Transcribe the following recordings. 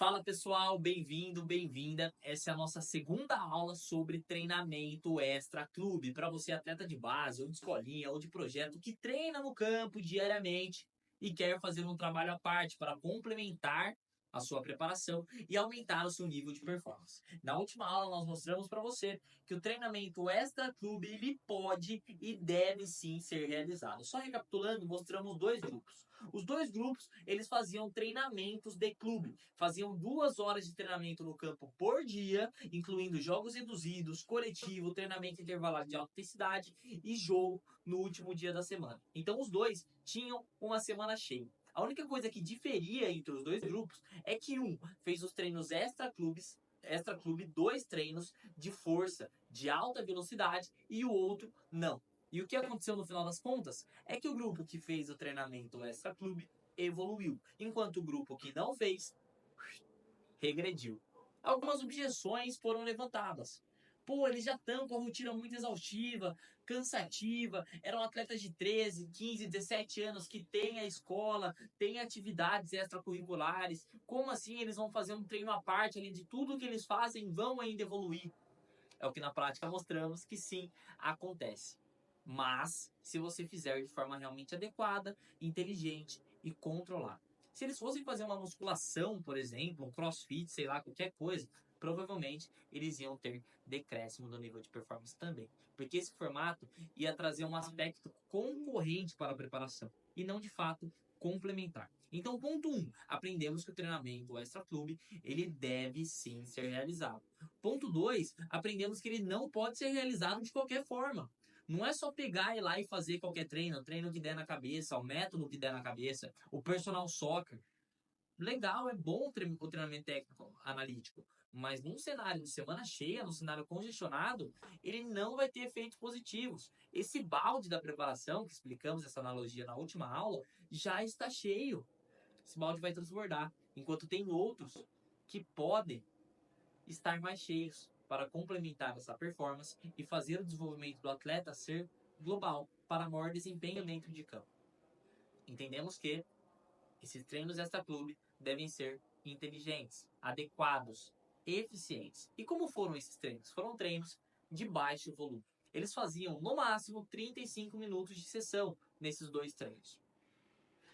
Fala pessoal, bem-vindo, bem-vinda. Essa é a nossa segunda aula sobre treinamento extra clube para você atleta de base, ou de escolinha, ou de projeto que treina no campo diariamente e quer fazer um trabalho à parte para complementar a sua preparação e aumentar o seu nível de performance. Na última aula nós mostramos para você que o treinamento extra clube ele pode e deve sim ser realizado. Só recapitulando, mostramos dois grupos. Os dois grupos, eles faziam treinamentos de clube. Faziam 2 horas de treinamento no campo por dia, incluindo jogos reduzidos, coletivo, treinamento intervalado de alta intensidade e jogo no último dia da semana. Então os dois tinham uma semana cheia. A única coisa que diferia entre os dois grupos é que um fez os treinos extra clube, 2 treinos de força, de alta velocidade, e o outro não. E o que aconteceu no final das contas é que o grupo que fez o treinamento extra clube evoluiu, enquanto o grupo que não fez regrediu. Algumas objeções foram levantadas. Pô, eles já estão com a rotina muito exaustiva, cansativa, eram atletas de 13, 15, 17 anos que têm a escola, têm atividades extracurriculares. Como assim eles vão fazer um treino à parte, além de tudo que eles fazem, vão ainda evoluir? É o que na prática mostramos que sim, acontece. Mas, se você fizer de forma realmente adequada, inteligente e controlada. Se eles fossem fazer uma musculação, por exemplo, um crossfit, sei lá, qualquer coisa, provavelmente eles iam ter decréscimo do nível de performance também. Porque esse formato ia trazer um aspecto concorrente para a preparação e não de fato complementar. Então, ponto 1, aprendemos que o treinamento extra clube ele deve sim ser realizado. Ponto 2, aprendemos que ele não pode ser realizado de qualquer forma. Não é só pegar e ir lá e fazer qualquer treino, o treino que der na cabeça, o método que der na cabeça, o personal soccer. Legal, é bom o treinamento técnico analítico, mas num cenário de semana cheia, num cenário congestionado, ele não vai ter efeitos positivos. Esse balde da preparação, que explicamos essa analogia na última aula, já está cheio. Esse balde vai transbordar, enquanto tem outros que podem estar mais cheios para complementar essa performance e fazer o desenvolvimento do atleta ser global para maior desempenho dentro de campo. Entendemos que esses treinos extra-clube devem ser inteligentes, adequados, eficientes. E como foram esses treinos? Foram treinos de baixo volume. Eles faziam, no máximo, 35 minutos de sessão nesses 2 treinos.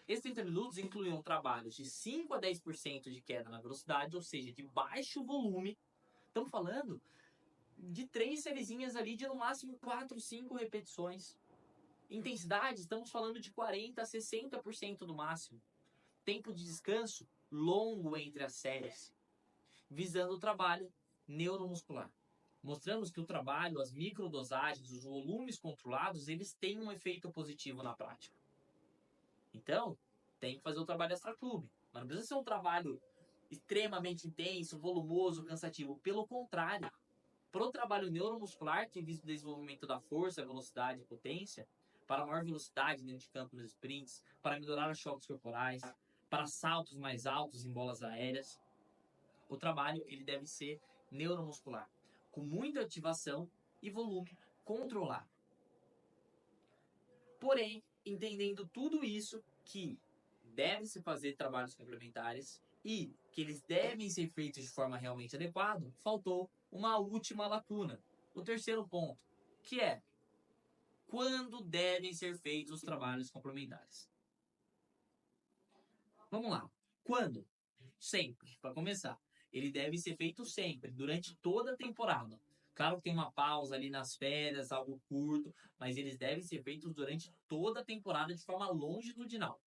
Esses 30 minutos incluíam trabalhos de 5 a 10% de queda na velocidade, ou seja, de baixo volume. Estamos falando de 3 sériezinhas ali de no máximo 4, 5 repetições. Intensidade, estamos falando de 40 a 60% no máximo. Tempo de descanso longo entre as séries, visando o trabalho neuromuscular. Mostramos que o trabalho, as microdosagens, os volumes controlados, eles têm um efeito positivo na prática. Então, tem que fazer o trabalho extra-clube. Mas não precisa ser um trabalho extremamente intenso, volumoso, cansativo. Pelo contrário, para o trabalho neuromuscular, que visa o desenvolvimento da força, velocidade e potência, para maior velocidade dentro de campo nos sprints, para melhorar os choques corporais, para saltos mais altos em bolas aéreas, o trabalho ele deve ser neuromuscular, com muita ativação e volume controlado. Porém, entendendo tudo isso, que deve-se fazer trabalhos complementares e que eles devem ser feitos de forma realmente adequada, faltou uma última lacuna. O terceiro ponto, que é quando devem ser feitos os trabalhos complementares. Vamos lá. Quando? Sempre, para começar. Ele deve ser feito sempre, durante toda a temporada. Claro que tem uma pausa ali nas férias, algo curto, mas eles devem ser feitos durante toda a temporada de forma longitudinal.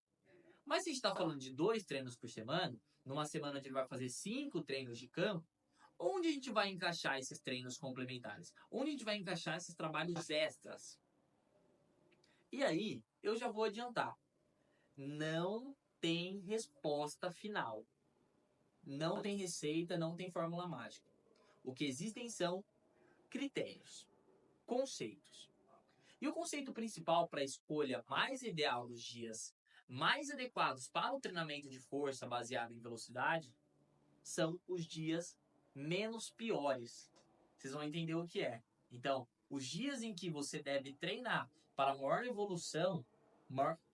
Mas se a gente está falando de 2 treinos por semana, numa semana a gente vai fazer 5 treinos de campo, onde a gente vai encaixar esses treinos complementares? Onde a gente vai encaixar esses trabalhos extras? E aí, eu já vou adiantar. Não tem resposta final. Não tem receita, não tem fórmula mágica. O que existem são critérios, conceitos. E o conceito principal para a escolha mais ideal dos dias mais adequados para o treinamento de força baseado em velocidade são os dias menos piores. Vocês vão entender o que é. Então, os dias em que você deve treinar para maior evolução,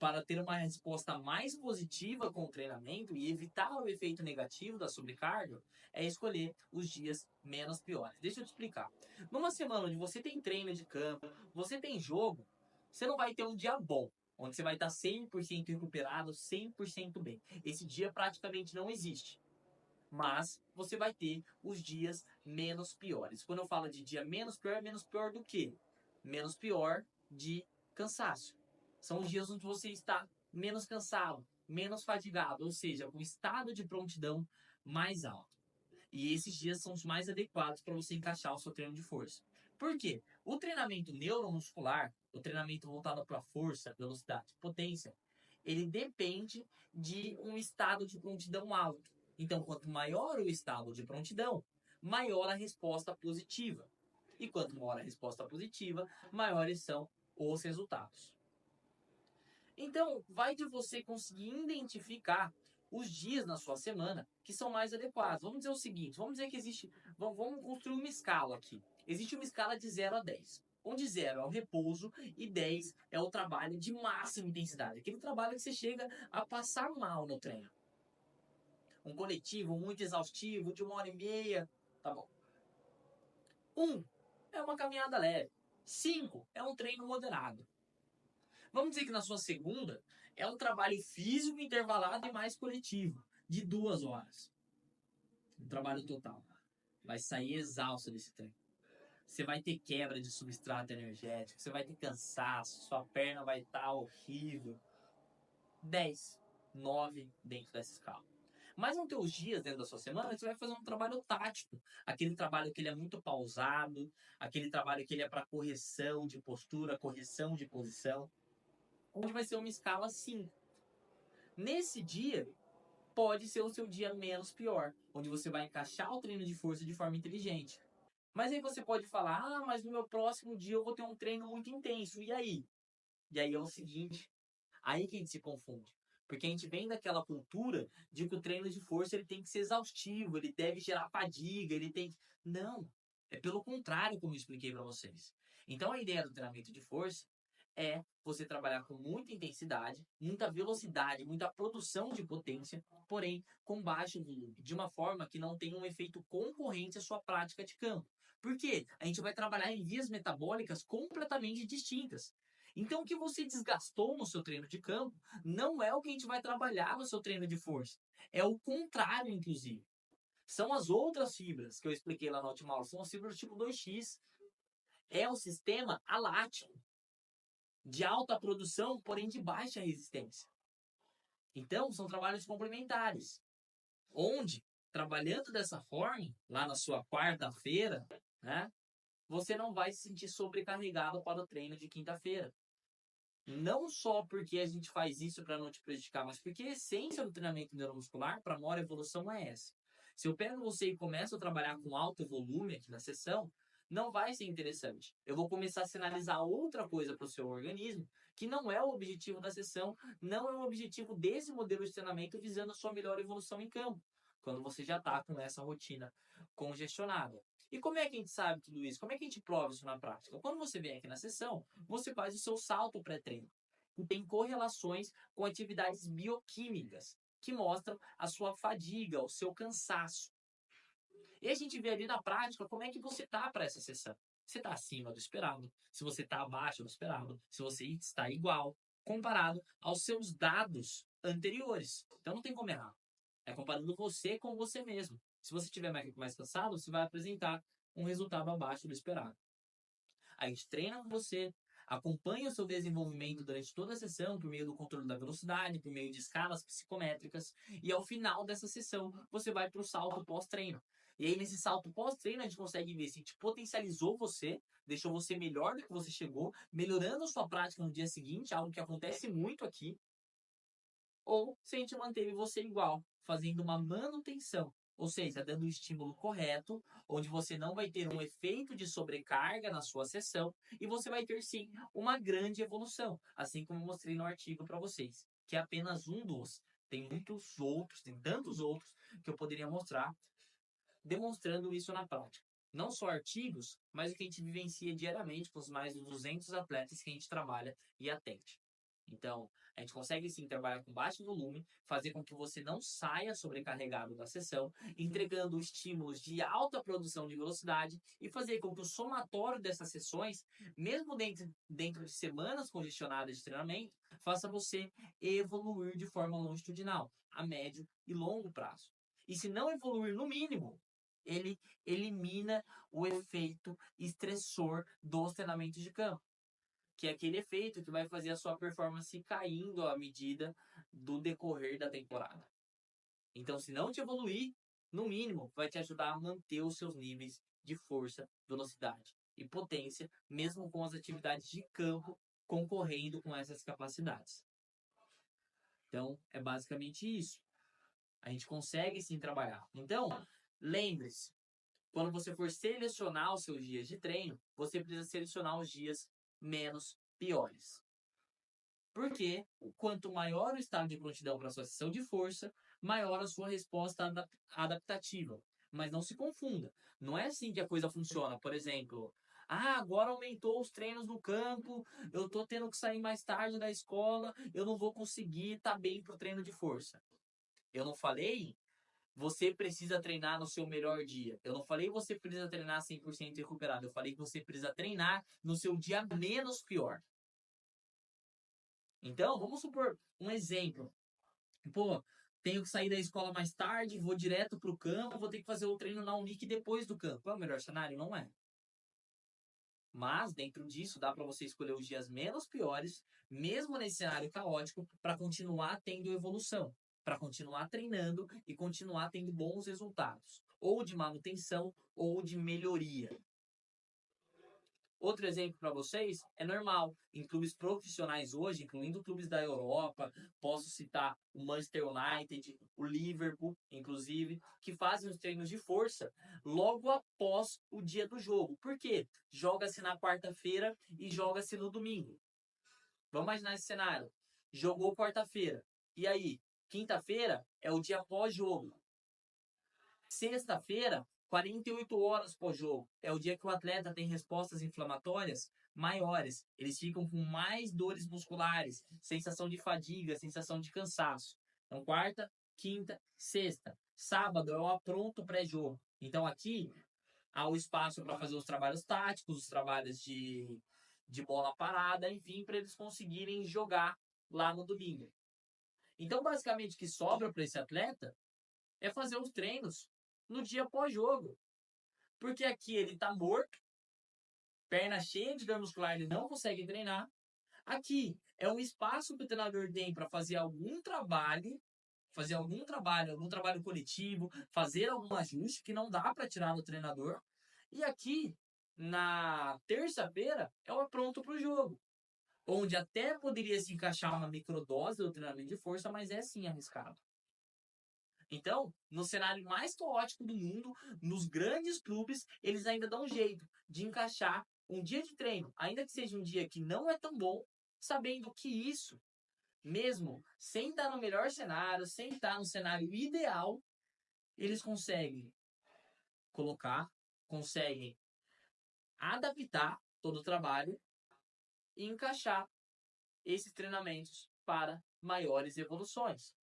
para ter uma resposta mais positiva com o treinamento e evitar o efeito negativo da sobrecarga, é escolher os dias menos piores. Deixa eu te explicar. Numa semana onde você tem treino de campo, você tem jogo, você não vai ter um dia bom, onde você vai estar 100% recuperado, 100% bem. Esse dia praticamente não existe. Mas você vai ter os dias menos piores. Quando eu falo de dia menos pior do que? Menos pior de cansaço. São os dias onde você está menos cansado, menos fatigado, ou seja, com estado de prontidão mais alto. E esses dias são os mais adequados para você encaixar o seu treino de força. Por quê? O treinamento neuromuscular, o treinamento voltado para força, velocidade, potência, ele depende de um estado de prontidão alto. Então, quanto maior o estado de prontidão, maior a resposta positiva. E quanto maior a resposta positiva, maiores são os resultados. Então, vai de você conseguir identificar os dias na sua semana que são mais adequados. Vamos dizer o seguinte, vamos dizer que existe, vamos construir uma escala aqui. Existe uma escala de 0 a 10, onde 0 é o repouso e 10 é o trabalho de máxima intensidade. Aquele trabalho que você chega a passar mal no treino. Um coletivo muito exaustivo, de 1h30, tá bom. 1 é uma caminhada leve. 5 é um treino moderado. Vamos dizer que na sua segunda é um trabalho físico intervalado e mais coletivo, de 2 horas. Um trabalho total. Vai sair exausto desse treino. Você vai ter quebra de substrato energético, você vai ter cansaço, sua perna vai estar horrível. 10, 9 dentro dessa escala. Mas nos teus dias dentro da sua semana, você vai fazer um trabalho tático. Aquele trabalho que ele é muito pausado, aquele trabalho que ele é para correção de postura, correção de posição, onde vai ser uma escala 5. Nesse dia, pode ser o seu dia menos pior, onde você vai encaixar o treino de força de forma inteligente. Mas aí você pode falar, mas no meu próximo dia eu vou ter um treino muito intenso, e aí? E aí é o seguinte, aí que a gente se confunde. Porque a gente vem daquela cultura de que o treino de força ele tem que ser exaustivo, ele deve gerar fadiga, ele tem... Não, é pelo contrário, como eu expliquei para vocês. Então a ideia do treinamento de força é você trabalhar com muita intensidade, muita velocidade, muita produção de potência, porém com baixo volume, de uma forma que não tenha um efeito concorrente à sua prática de campo. Por quê? A gente vai trabalhar em vias metabólicas completamente distintas. Então, o que você desgastou no seu treino de campo não é o que a gente vai trabalhar no seu treino de força. É o contrário, inclusive. São as outras fibras que eu expliquei lá na última aula. São as fibras tipo 2x. É o sistema alático, de alta produção, porém de baixa resistência. Então, são trabalhos complementares. Onde, trabalhando dessa forma, lá na sua quarta-feira, né, você não vai se sentir sobrecarregado para o treino de quinta-feira. Não só porque a gente faz isso para não te prejudicar, mas porque a essência do treinamento neuromuscular para a maior evolução é essa. Se eu pego você e começo a trabalhar com alto volume aqui na sessão, não vai ser interessante. Eu vou começar a sinalizar outra coisa para o seu organismo, que não é o objetivo da sessão, não é o objetivo desse modelo de treinamento visando a sua melhor evolução em campo, quando você já está com essa rotina congestionada. E como é que a gente sabe tudo isso? Como é que a gente prova isso na prática? Quando você vem aqui na sessão, você faz o seu salto pré-treino. E tem correlações com atividades bioquímicas que mostram a sua fadiga, o seu cansaço. E a gente vê ali na prática como é que você está para essa sessão. Você está acima do esperado, se você está abaixo do esperado, se você está igual, comparado aos seus dados anteriores. Então não tem como errar. É comparando você com você mesmo. Se você estiver mais cansado, você vai apresentar um resultado abaixo do esperado. A gente treina com você, acompanha o seu desenvolvimento durante toda a sessão por meio do controle da velocidade, por meio de escalas psicométricas, e ao final dessa sessão você vai para o salto pós-treino. E aí nesse salto pós-treino a gente consegue ver se a gente potencializou você, deixou você melhor do que você chegou, melhorando a sua prática no dia seguinte, algo que acontece muito aqui, ou se a gente manteve você igual, fazendo uma manutenção, ou seja, dando o estímulo correto, onde você não vai ter um efeito de sobrecarga na sua sessão e você vai ter sim uma grande evolução, assim como eu mostrei no artigo para vocês, que é apenas um dos. Tem muitos outros, tem tantos outros que eu poderia mostrar demonstrando isso na prática. Não só artigos, mas o que a gente vivencia diariamente com os mais de 200 atletas que a gente trabalha e atende. Então, a gente consegue sim trabalhar com baixo volume, fazer com que você não saia sobrecarregado da sessão, entregando estímulos de alta produção de velocidade e fazer com que o somatório dessas sessões, mesmo dentro de semanas congestionadas de treinamento, faça você evoluir de forma longitudinal, a médio e longo prazo. E se não evoluir no mínimo, ele elimina o efeito estressor dos treinamentos de campo, que é aquele efeito que vai fazer a sua performance caindo à medida do decorrer da temporada. Então, se não te evoluir, no mínimo, vai te ajudar a manter os seus níveis de força, velocidade e potência, mesmo com as atividades de campo concorrendo com essas capacidades. Então, é basicamente isso. A gente consegue sim trabalhar. Então, lembre-se, quando você for selecionar os seus dias de treino, você precisa selecionar os dias menos piores. Porque quanto maior o estado de prontidão para a sua sessão de força, maior a sua resposta adaptativa. Mas não se confunda. Não é assim que a coisa funciona. Por exemplo, agora aumentou os treinos no campo, eu estou tendo que sair mais tarde da escola, eu não vou conseguir estar bem para o treino de força. Eu não falei você precisa treinar no seu melhor dia. Eu não falei você precisa treinar 100% recuperado. Eu falei que você precisa treinar no seu dia menos pior. Então, vamos supor um exemplo. Pô, tenho que sair da escola mais tarde, vou direto pro campo, vou ter que fazer o treino na Unic depois do campo. É o melhor cenário? Não é. Mas, dentro disso, dá para você escolher os dias menos piores, mesmo nesse cenário caótico, para continuar tendo evolução, para continuar treinando e continuar tendo bons resultados, ou de manutenção ou de melhoria. Outro exemplo para vocês é normal. Em clubes profissionais hoje, incluindo clubes da Europa, posso citar o Manchester United, o Liverpool, inclusive, que fazem os treinos de força logo após o dia do jogo. Por quê? Joga-se na quarta-feira e joga-se no domingo. Vamos imaginar esse cenário. Jogou quarta-feira. E aí? Quinta-feira é o dia pós-jogo. Sexta-feira, 48 horas pós-jogo, é o dia que o atleta tem respostas inflamatórias maiores. Eles ficam com mais dores musculares, sensação de fadiga, sensação de cansaço. Então, quarta, quinta, sexta. Sábado é o apronto pré-jogo. Então, aqui há o espaço para fazer os trabalhos táticos, os trabalhos de bola parada, enfim, para eles conseguirem jogar lá no domingo. Então, basicamente, o que sobra para esse atleta é fazer os treinos no dia pós-jogo. Porque aqui ele tá morto, perna cheia de dor muscular, ele não consegue treinar. Aqui é um espaço que o treinador tem para algum trabalho coletivo, fazer algum ajuste que não dá para tirar do treinador. E aqui, na terça-feira, é o pronto para o jogo. Onde até poderia se encaixar uma microdose do treinamento de força, mas é sim arriscado. Então, no cenário mais caótico do mundo, nos grandes clubes, eles ainda dão um jeito de encaixar um dia de treino, ainda que seja um dia que não é tão bom, sabendo que isso, mesmo sem estar no melhor cenário, sem estar no cenário ideal, eles conseguem colocar, conseguem adaptar todo o trabalho e encaixar esses treinamentos para maiores evoluções.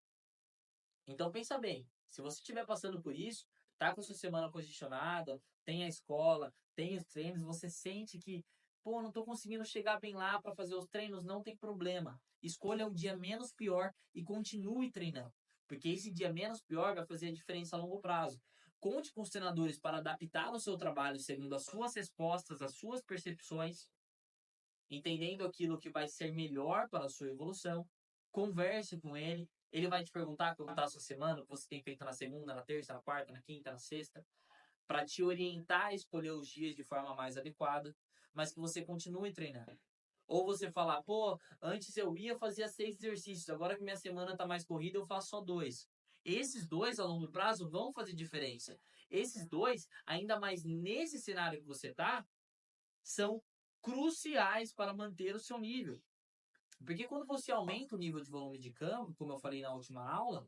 Então pensa bem, se você estiver passando por isso, tá com a sua semana congestionada, tem a escola, tem os treinos, você sente que, pô, não tô conseguindo chegar bem lá para fazer os treinos, não tem problema. Escolha o dia menos pior e continue treinando, porque esse dia menos pior vai fazer a diferença a longo prazo. Conte com os treinadores para adaptar o seu trabalho segundo as suas respostas, as suas percepções, entendendo aquilo que vai ser melhor para a sua evolução. Converse com ele. Ele vai te perguntar como está a sua semana, o que você tem feito na segunda, na terça, na quarta, na quinta, na sexta, para te orientar a escolher os dias de forma mais adequada, mas que você continue treinando. Ou você falar, pô, antes eu ia fazer 6 exercícios, agora que minha semana está mais corrida, eu faço só 2. Esses 2, a longo prazo, vão fazer diferença. Esses 2, ainda mais nesse cenário que você está, são cruciais para manter o seu nível. Porque quando você aumenta o nível de volume de campo, como eu falei na última aula,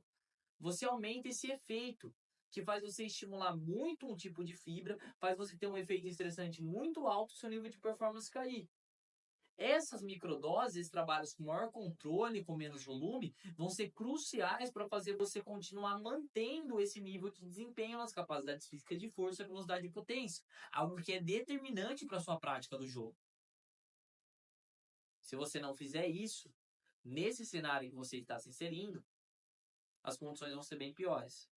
você aumenta esse efeito, que faz você estimular muito um tipo de fibra, faz você ter um efeito estressante muito alto e seu nível de performance cair. Essas microdoses, trabalhos com maior controle, com menos volume, vão ser cruciais para fazer você continuar mantendo esse nível de desempenho nas capacidades físicas de força, velocidade e potência. Algo que é determinante para a sua prática do jogo. Se você não fizer isso, nesse cenário que você está se inserindo, as condições vão ser bem piores.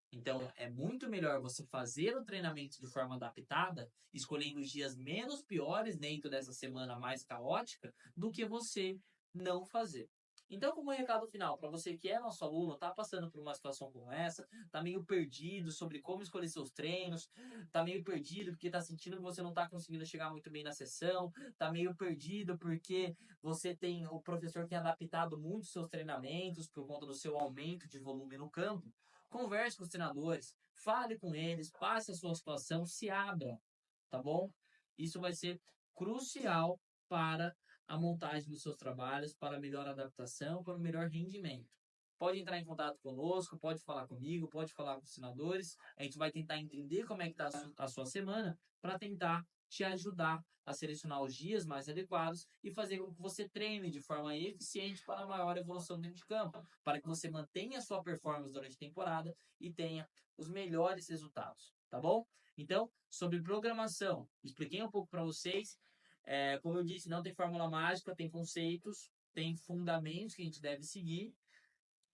Então, é muito melhor você fazer o treinamento de forma adaptada, escolhendo os dias menos piores dentro dessa semana mais caótica, do que você não fazer. Então, como recado final, para você que é nosso aluno, está passando por uma situação como essa, está meio perdido sobre como escolher seus treinos, está meio perdido porque está sentindo que você não está conseguindo chegar muito bem na sessão, está meio perdido porque você tem o professor tem adaptado muito seus treinamentos por conta do seu aumento de volume no campo. Converse com os treinadores, fale com eles, passe a sua situação, se abra, tá bom? Isso vai ser crucial para a montagem dos seus trabalhos, para a melhor adaptação, para o melhor rendimento. Pode entrar em contato conosco, pode falar comigo, pode falar com os treinadores. A gente vai tentar entender como é que está a sua semana para tentar te ajudar a selecionar os dias mais adequados e fazer com que você treine de forma eficiente para a maior evolução dentro de campo, para que você mantenha a sua performance durante a temporada e tenha os melhores resultados, tá bom? Então, sobre programação, expliquei um pouco para vocês. Como eu disse, não tem fórmula mágica, tem conceitos, tem fundamentos que a gente deve seguir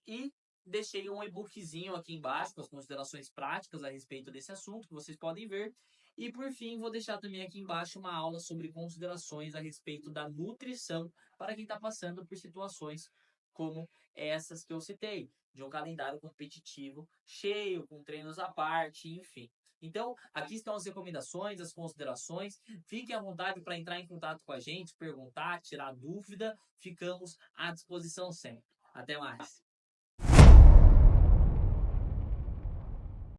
e deixei um e-bookzinho aqui embaixo com as considerações práticas a respeito desse assunto que vocês podem ver. E por fim, vou deixar também aqui embaixo uma aula sobre considerações a respeito da nutrição para quem está passando por situações como essas que eu citei, de um calendário competitivo cheio, com treinos à parte, enfim. Então, aqui estão as recomendações, as considerações. Fiquem à vontade para entrar em contato com a gente, perguntar, tirar dúvida. Ficamos à disposição sempre. Até mais.